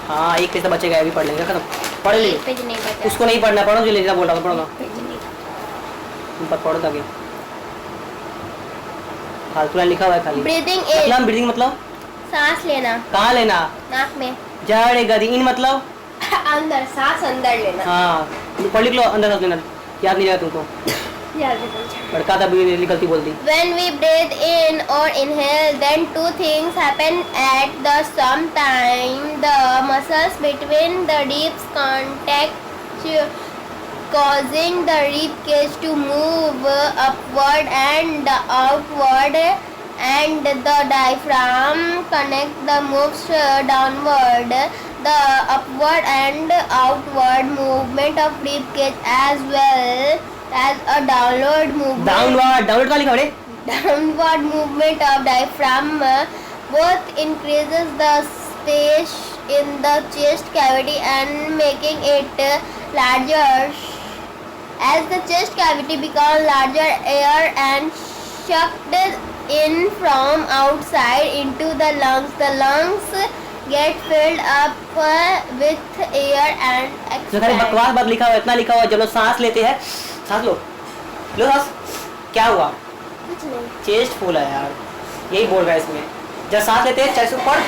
हाँ, एक पेज तो बचेगा, अभी पढ़ लेंगे, खत्म। पढ़ ली, पेज नहीं बचा, उसको नहीं पढ़ना, पढ़ो जो लेना बोल रहा था, पढ़ो पेज नहीं। तुम पर पढ़ो आगे, फालतू लिखा हुआ है खाली। ब्रीदिंग मतलब ब्रीदिंग मतलब सांस लेना, कहाँ लेना? नाक में। जड़ गदी इन मतलब अंदर, सांस अंदर लेना। हाँ, पढ़ लिख लो, अंदर सांस लेना, याद नहीं रहा तुमको, याद है पढ़ता था गलती बोल दी। When we breathe in or inhale, then two things happen at the same time. The muscles between the ribs contact, causing the rib cage to move upward and outward, and the diaphragm connect the moves downward. The upward and outward movement of rib cage as well as a downward movement. Downward का लिखा बड़े? Downward movement of diaphragm both increases the space in the chest cavity and making it larger. As the chest cavity becomes larger, air and sucked in from outside into the lungs. The lungs get filled up with air and expand. बकवास बात लिखा हुआ, इतना लिखा हुआ, जब लोग सांस लेते हैं, सांस लो, लो सांस, क्या हुआ? कुछ नहीं, चेस्ट फूल है यार, यही बोल रहा है इसमें। जब सांस लेते हैं, चाहे ऊपर,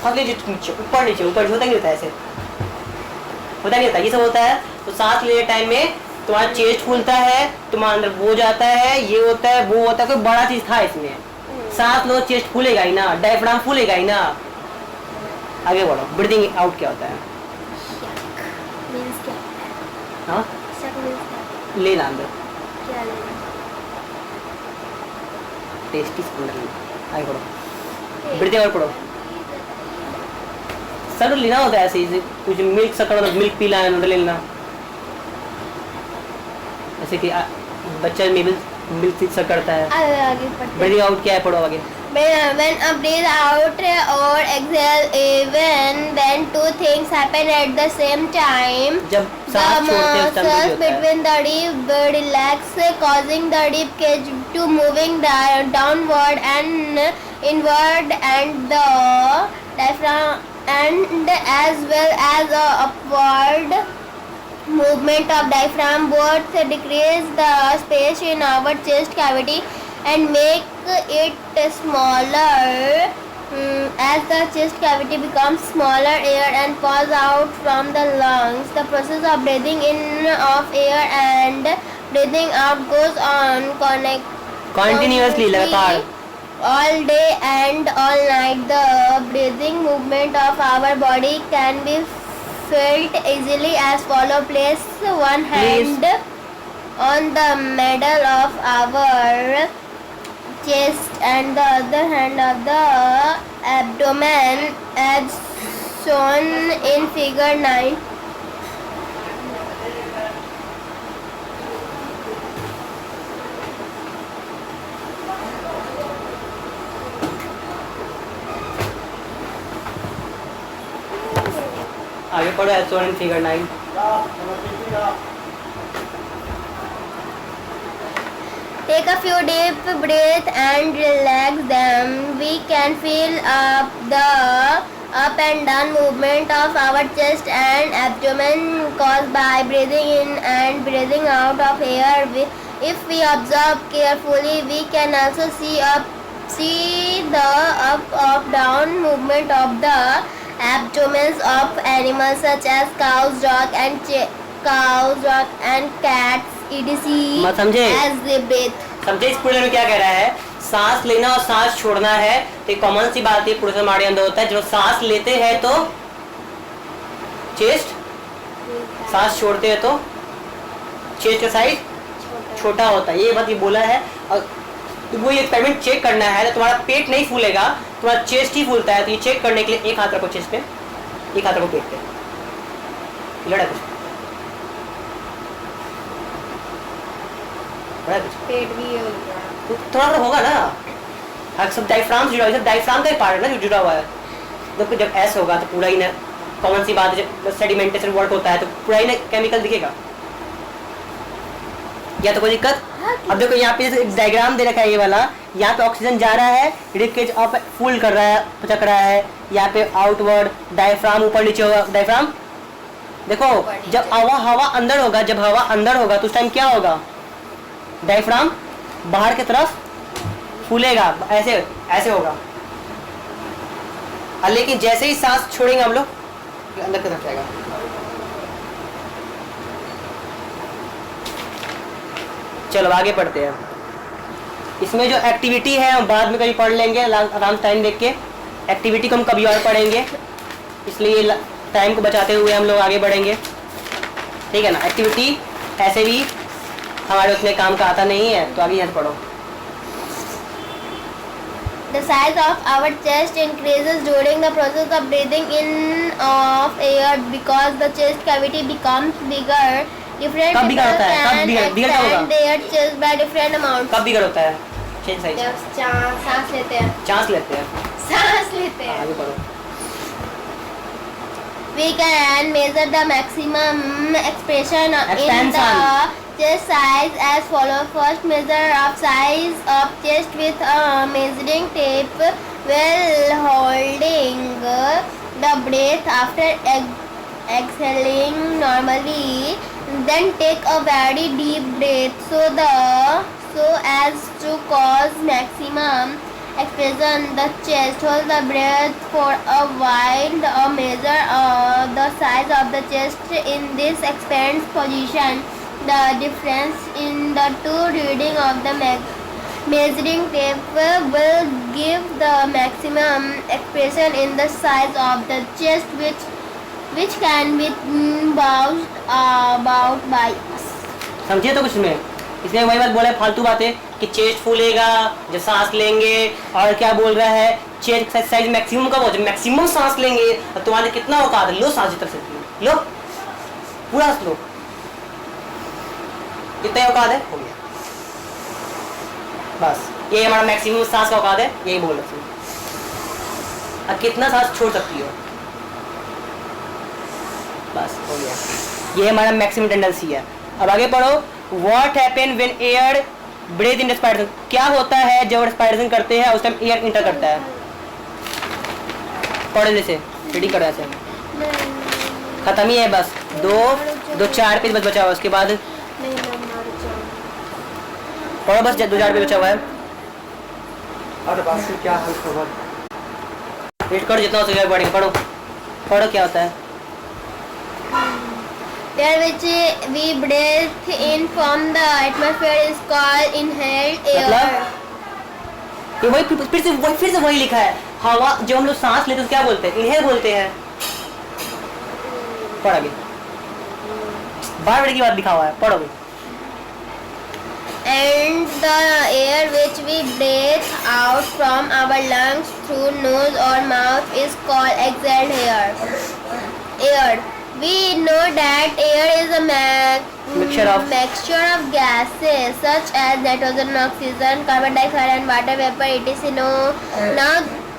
सांस लीजिए नीचे, ऊपर नीचे, ऊपर होता नहीं होता, ऐसे होता नहीं होता, ये सब होता है। तो सांस लेने टाइम में तुम्हारा चेस्ट फूलता है, तुम्हारा अंदर वो जाता है, ये होता है, वो होता है, कोई बड़ा चीज था इसमें। सांस लो, चेस्ट फूलेगा ही ना, डायफ्राम फूलेगा ही ना। आगे बढ़ो, ब्रीदिंग आउट क्या होता है? means क्या होता है? हाँ, शक means क्या? लेना अंदर, क्या लेना? टेस्टी अंदर लेना। आगे बढ़ो, ब्रीदिंग आउट पढ़ो। सर लेना होता है ऐसे ही, कुछ मिल्क सकड़, मिल्क पीना है, अंदर लेना, जैसे कि बच्चा मिल्क से करता है। आगे पढ़ते हैं। ब्रीदिंग आउट क्या है, पढ़ो आगे। When a breathe out or exhale, even then two things happen at the same time. जब The सांस छोड़ते हैं उस टाइम muscles पे होता है। between the rib relax, causing the rib cage to moving downward and inward, and the diaphragm, and as well as a upward movement of diaphragm both decrease the space in our chest cavity and make it smaller. As the chest cavity becomes smaller, air and falls out from the lungs. The process of breathing in of air and breathing out goes on Continuously, लगातार, all day and all night. The breathing movement of our body can be felt easily as follow. Place one hand on the middle of our chest and the other hand of the abdomen as shown in figure 9. आगे पढ़ो, as shown in figure 9। Take a few deep breaths and relax them. We can feel up and down movement of our chest and abdomen caused by breathing in and breathing out of air. If we observe carefully, we can also see the up down movement of the abdomens of animals such as cows, dogs and cats, etc. मत समझे, as they breathe. समझे इस process में क्या कह रहा है, सांस लेना और सांस छोड़ना है, तो कॉमन सी बात है प्रोसेस हमारे अंदर होता है। जब सांस लेते हैं तो चेस्ट, सांस छोड़ते हैं तो चेस्ट का साइज छोटा होता है। ये बात ये बोला है। और वो ये एक्सपेरिमेंट चेक करना है तो तुम्हारा पेट नहीं फूलेगा, तुम्हारा चेस्ट ही फूलता है। तो ये चेक करने के लिए एक हाथ रखो चेस्ट पे, एक हाथ रखो पेट पे, लड़ा कुछ पेट भी हो गया तो थोड़ा सा होगा ना। हाँ, सब डायफ्राम से जुड़ा हुआ है, डायफ्राम का एक पार्ट है ना जो जुड़ा हुआ है। तो जब ऐसा होगा तो पूरा ही ना, कॉमन सी बात है, जब सेडिमेंटेशन वर्क होता है तो पूरा ही ना केमिकल दिखेगा। या तो कोई दिक्कत? अब देखो यहाँ पे एक डायग्राम दे रखा है ये वाला, यहाँ पे ऑक्सीजन जा रहा है, रिब केज अप फुल कर रहा है, पचक रहा है, यहाँ पे आउटवर्ड, डायफ्राम ऊपर नीचे होगा। डायफ्राम देखो जब हवा अंदर होगा, जब हवा अंदर होगा तो उस टाइम क्या होगा, डायफ्राम बाहर की तरफ फूलेगा, ऐसे ऐसे होगा। लेकिन जैसे ही सांस छोड़ेंगे हम लोग अंदर की तरफ जाएगा। चलो आगे पढ़ते हैं। इसमें जो एक्टिविटी है हम बाद में कभी पढ़ लेंगे, आराम से टाइम देख के। एक्टिविटी को हम कभी और पढ़ेंगे, इसलिए टाइम को बचाते हुए हम लोग आगे बढ़ेंगे, ठीक है ना। एक्टिविटी ऐसे भी हमारे उतने काम का आता नहीं है, तो आगे यहाँ पढ़ो। The size of our chest increases during the process of breathing in of air because the chest cavity becomes bigger. Different कब बिगड़ people होता है? कब can बिगड़ कब होगा? expand their chest by different amounts. कब बिगड़ होता है चेंज साइज? जब सांस लेते हैं, चांस लेते हैं। सांस लेते हैं। आगे पढ़ो। We can measure the maximum expansion in Expansion. the chest size as follows. First, measure of size of chest with a measuring tape while holding the breath after exhaling normally. Then take a very deep breath so as to cause maximum expansion the chest. Hold the breath for a while or measure the size of the chest in this expand position. The difference in the two reading of the measuring tape will give the maximum expansion in the size of the chest which can be gauged about by us. समझिए तो कुछ में इसने वही बात बोला है, फालतू बातें कि चेस्ट फूलेगा जब सांस लेंगे, और क्या बोल रहा है चेस्ट साइज मैक्सिमम कब हो, जब मैक्सिमम सांस लेंगे। और तुम्हारे कितना औकात है, लो सांस जितना सकती लो, पूरा लो, कितना औकात है, हो गया बस। ये हमारा मैक्सिमम सांस का औकात है, यही बोल रहे। अब कितना सांस छोड़ सकती हो, बस हो गया। ये हमारा मैक्सिमम टेंडेंसी है। अब आगे पढ़ो। What happen when air breathe in respiration? क्या होता है जब रेस्पिरेशन करते हैं उस टाइम एयर इंटर करता है। पढ़ो जैसे रीडिंग करो ऐसे, खत्म ही है बस। दो चार पेज बस बचा हुआ, उसके बाद पढ़ो बस, 2-4 पेज बचा हुआ है। अरे बात से क्या हाल खबर? रीड करो जितना हो सके पढ़ेंगे। पढ़ो पढ़ो क्या होता है। Air which we breathe in from the atmosphere is called inhaled air. ये वही फिर से वही लिखा है। हवा जब हम लोग सांस लेते हैं तो क्या बोलते हैं, इनहेल बोलते हैं। पढ़ आगे, बार की बात लिखा हुआ है, पढ़ोगे। And the air which we breathe out from our lungs through nose or mouth is called exhaled air. We know that air is a mixture of gases such as nitrogen, oxygen, carbon dioxide and water vapor etc. Now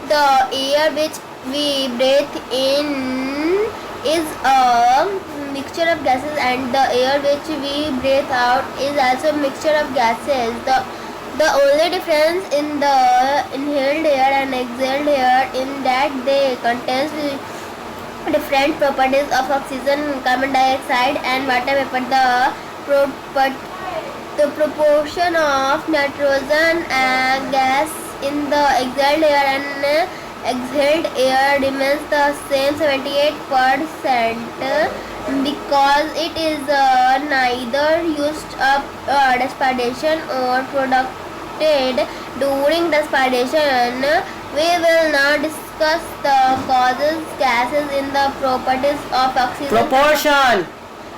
the air which we breathe in is a mixture of gases and the air which we breathe out is also a mixture of gases. The only difference in the inhaled air and exhaled air in that they contain different properties of oxygen, carbon dioxide and water vapor. The proportion of nitrogen gas in the exhaled air and exhaled air remains the same 78% because it is neither used up respiration or produced during respiration. We will now discuss the causes, gases in the properties of oxygen.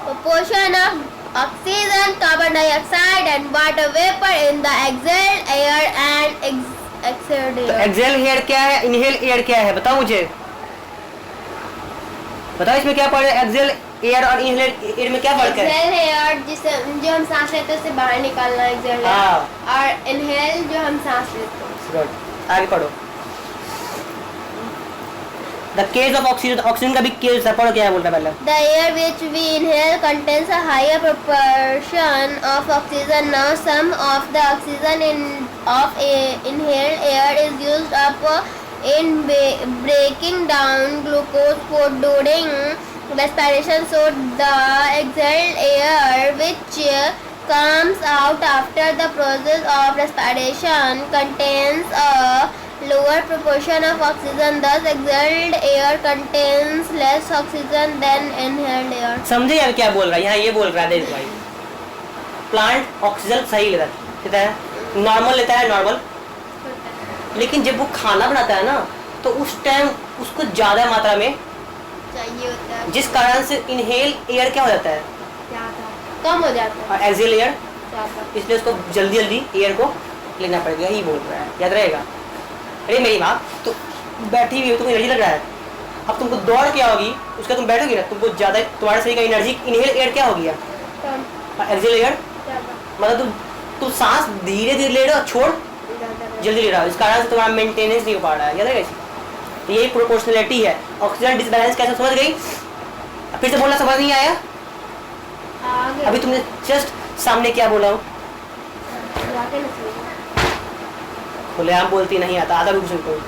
Proportion of oxygen, carbon dioxide and water vapor in the exhaled air and exhaled तो air. Excel air क्या है, inhale air क्या है, बताओ मुझे, बताओ इसमें क्या फर्क है? एक्सेल एयर और इनहेल एयर में क्या फर्क है? एक्सेल एयर जिसे जो हम सांस लेते हैं उससे बाहर निकालना एक्सेल हाँ। और इनहेल जो हम सांस लेते हैं. गुड, आगे पढ़ो. The case of oxygen, oxygen का भी केस है, पढ़ो क्या है बोल रहा है पहले. The air which we inhale contains a higher proportion of oxygen. Now, some of the oxygen of inhaled air is used up in breaking down glucose for during respiration. So, the exhaled air which comes out after the process of respiration contains a lower proportion of oxygen. Thus, exhaled air contains less oxygen than inhaled air. समझे यार क्या बोल रहा है? यहाँ ये बोल रहा है देख भाई, प्लांट ऑक्सीजन सही लेता है, नॉर्मल लेता है नॉर्मल, लेकिन जब वो खाना बनाता है ना तो उस टाइम उसको ज़्यादा मात्रा में चाहिए होता है, जिस कारण से इनहेल एयर क्या हो जाता है, कम हो जाता है, और एक्सेल एयर, ज़्यादा. इसलिए उसको जल्दी जल्दी एयर को लेना पड़ेगा. यही बोल रहा है, याद रहेगा. अरे मेरी माँ तो बैठी हुई हो, तुमको एनर्जी लग रहा है, अब तुमको दौड़ क्या होगी उसका, तुम बैठोगी ना, तुमको ज़्यादा तुम्हारे शरीर का एनर्जी, इनहेल एयर क्या हो गया कम, और एक्सेल एयर ज़्यादा, मतलब तुम सांस धीरे धीरे ले रहे हो, छोड़ ज़्यादा. जल्दी ले रहा हो, इस कारण से तुम्हारा मेंटेनेंस नहीं हो पा रहा है. याद रहेगा इसी. तो यही प्रोपोर्शनलिटी है. ऑक्सीजन डिसबैलेंस कैसे समझ गई? फिर से बोलना समझ नहीं आया? आगे अभी तुमने जस्ट सामने क्या बोला हूँ, जाके नहीं सुनिए. बोले आप बोलती नहीं आता, आधा भी कुछ नहीं.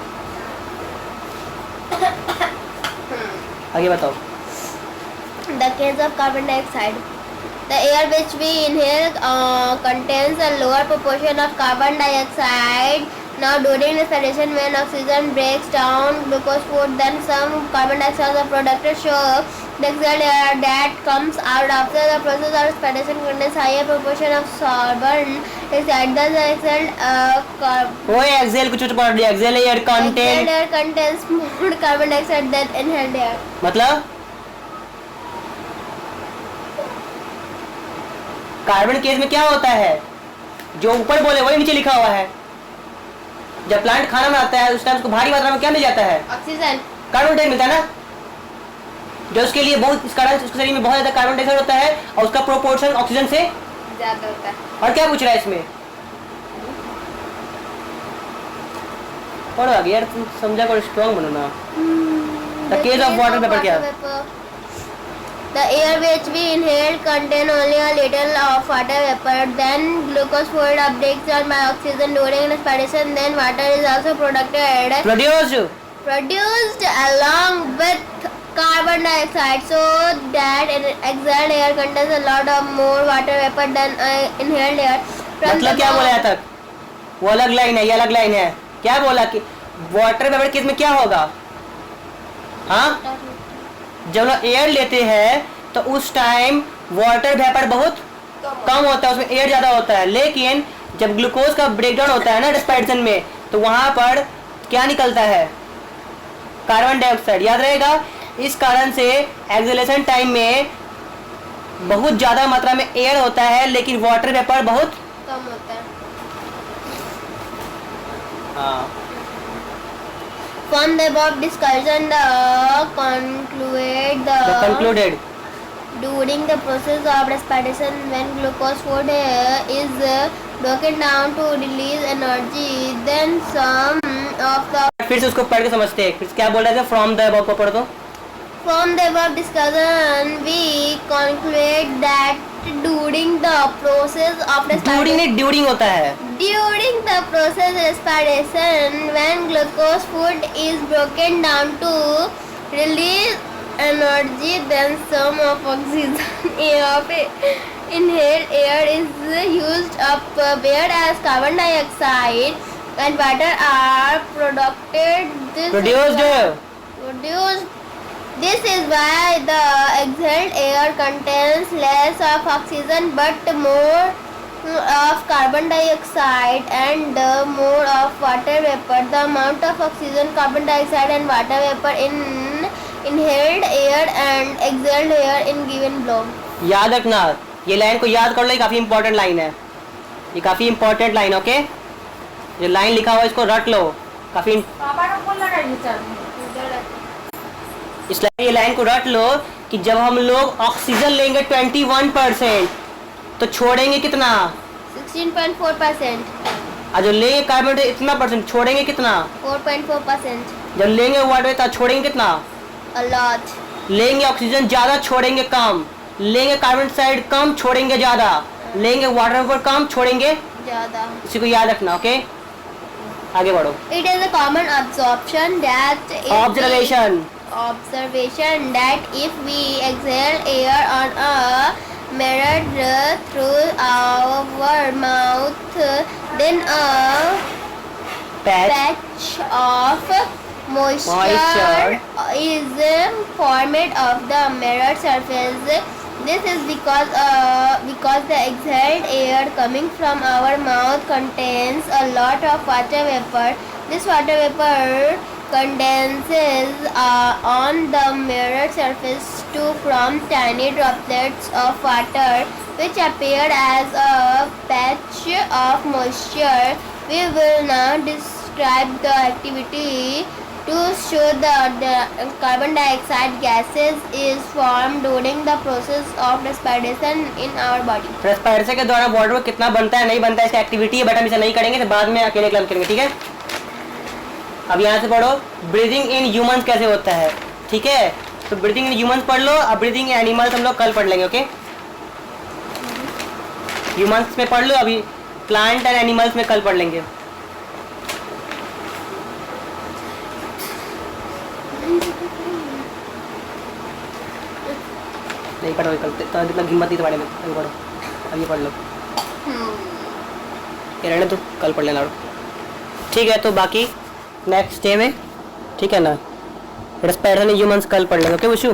आगे बताओ. The case of carbon dioxide. The air which we inhale contains a lower proportion of carbon dioxide. Now, during respiration, when oxygen breaks down glucose food, then some carbon dioxide are produced. So, the exhaled air that comes out after the process of respiration contains higher proportion of carbon dioxide. Thus, the exhaled वो exhale कुछ पढ़ दिया. Exhale air exhaled content air contains more carbon dioxide than inhaled air. मतलब carbon case में क्या होता है, जो ऊपर बोले वही नीचे लिखा हुआ है. जब प्लांट खाना बनाता है उस टाइम उसको भारी मात्रा में क्या मिल जाता है, Oxygen. कार्बन डाइऑक्साइड मिलता है ना, जो उसके लिए बहुत, इस कारण उसके शरीर में बहुत ज्यादा कार्बन डाइऑक्साइड होता है और उसका प्रोपोर्शन ऑक्सीजन से ज़्यादा होता है. और क्या पूछ रहा है इसमें, पढ़ो आगे यार, तुम समझा करो, स्ट्रांग बनो ना. The case of water vapor क्या? The air which we inhale contain only a little of water vapor. Then glucose food breaks down by oxygen during respiration. Then water is also produced along with carbon dioxide. So that exhaled air contains a lot of more water vapor than inhaled air. मतलब क्या बोला यहाँ तक, वो अलग line है, ये अलग लाइन है. क्या बोला कि वाटर वेपर केस में क्या होगा, हाँ, जब लोग एयर लेते हैं तो उस टाइम वाटर वेपर बहुत कम होता है, उसमें एयर ज़्यादा होता है. लेकिन जब ग्लूकोज का ब्रेकडाउन होता है ना रेस्पिरेशन में, तो वहाँ पर क्या निकलता है, कार्बन डाइऑक्साइड. याद रहेगा. इस कारण से एक्सेलेशन टाइम में बहुत ज़्यादा मात्रा में एयर होता है, लेकिन वाटर वेपर बहुत कम होता है. हाँ. From the above discussion, the concluded during the process of respiration, when glucose food is broken down to release energy, then some of the फिर से उसको पढ़ के समझते हैं. फिर क्या बोल रहे थे, फ्रॉम द अबव को पढ़ दो. from the above discussion, we conclude that during the process of during नहीं, ड्यूरिंग होता है. during the process respiration, when glucose food is broken down to release energy, then some of oxygen of inhaled air is used up, whereas carbon dioxide and water are produced This is why the exhaled air contains less of oxygen but more of carbon dioxide and more of water vapor. The amount of oxygen, carbon dioxide and water vapor in inhaled air and exhaled air in given blow. याद रखना, ये line को याद कर लो, ये काफ़ी important line है, ये काफ़ी इंपॉर्टेंट लाइन, ओके। ये लाइन लिखा हुआ इसको रट लो, काफ़ी इसलिए ये लाइन को रट लो कि जब हम लोग ऑक्सीजन लेंगे 21% तो छोड़ेंगे कितना? 16.4%. और जो लेंगे कार्बन डाइऑक्साइड इतना परसेंट, छोड़ेंगे कितना? 4.4%. जब लेंगे वाटर तो छोड़ेंगे कितना? A lot. लेंगे ऑक्सीजन ज़्यादा, छोड़ेंगे कम, लेंगे कार्बन डाइऑक्साइड कम, छोड़ेंगे ज़्यादा, लेंगे वाटर वेपर कम, छोड़ेंगे ज़्यादा. इसी को याद रखना, ओके। आगे बढ़ो। It is a common observation that if we exhale air on a mirror through our mouth, then a patch of moisture is formed of the mirror surface. This is because the exhaled air coming from our mouth contains a lot of water vapor. This water vapor condenses on the mirror surface to form tiny droplets of water which appear as a patch of moisture. We will now describe the activity to show that the carbon dioxide gases is formed during the process of respiration in our body. Respiration के दौरान water कितना बनता है, नहीं बनता है, इसकी activity है, बट हम इसे नहीं करेंगे, तो बाद में अकेले क्लास करेंगे, ठीक है। अब यहाँ से पढ़ो ब्रीदिंग इन ह्यूमंस कैसे होता है, ठीक है। तो ब्रीदिंग इन ह्यूमंस पढ़ लो, अब ब्रीदिंग इन एनिमल्स हम लोग कल पढ़ लेंगे, ओके। ह्यूमंस में पढ़ लो, अभी प्लांट एंड एनिमल्स में कल पढ़ लेंगे। नहीं पढ़ो कल, तो इतना हिम्मत नहीं तुम्हारे में, अभी पढ़ो, अभी पढ़ लो, ये रहने तो कल पढ़ लेना, ठीक है। तो बाकी नेक्स्ट डे में, ठीक है ना, रेस्पिरेशन ह्यूमंस कल पढ़ लेंगे, ओके वशु।